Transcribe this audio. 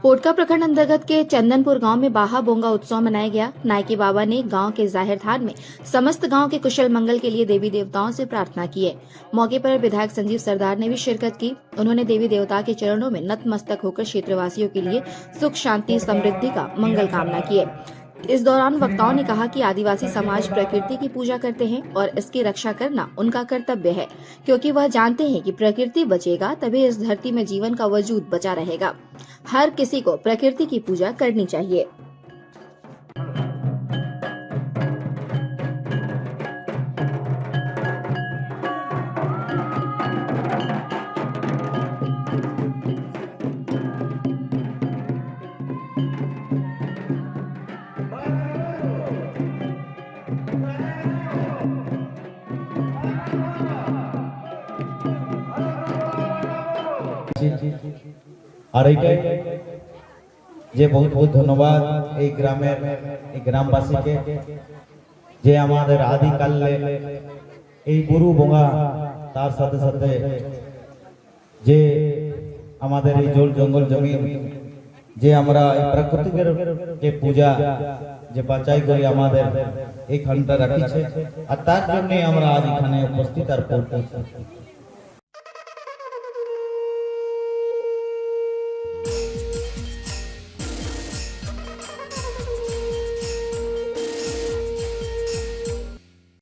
पोटका प्रखंड अंतर्गत के चंदनपुर गांव में बाहा बोंगा उत्सव मनाया गया। नायके बाबा ने गांव के जाहिर थान में समस्त गांव के कुशल मंगल के लिए देवी देवताओं से प्रार्थना की है। मौके पर विधायक संजीव सरदार ने भी शिरकत की। उन्होंने देवी देवता के चरणों में नतमस्तक होकर क्षेत्रवासियों के लिए सुख, शांति, समृद्धि का मंगल कामना की है। इस दौरान वक्ताओं ने कहा कि आदिवासी समाज प्रकृति की पूजा करते हैं और इसकी रक्षा करना उनका कर्तव्य है, क्योंकि वह जानते हैं कि प्रकृति बचेगा तभी इस धरती में जीवन का वजूद बचा रहेगा। हर किसी को प्रकृति की पूजा करनी चाहिए। আর এইটাই যে বহুত বহুত ধন্যবাদ এই গ্রামের এই গ্রামবাসীকে যে আমাদের আদিকালে এই গুরু বঙ্গা তার সাথে সাথে যে আমাদের এই জল জঙ্গল জমিন যে আমরা এই প্রাকৃতিকের যে পূজা যে বাঁচাই করি আমাদের এইখানটা রাখিছে আর তার জন্যই আমরা আজ এখানে উপস্থিত আর পড়তেছি।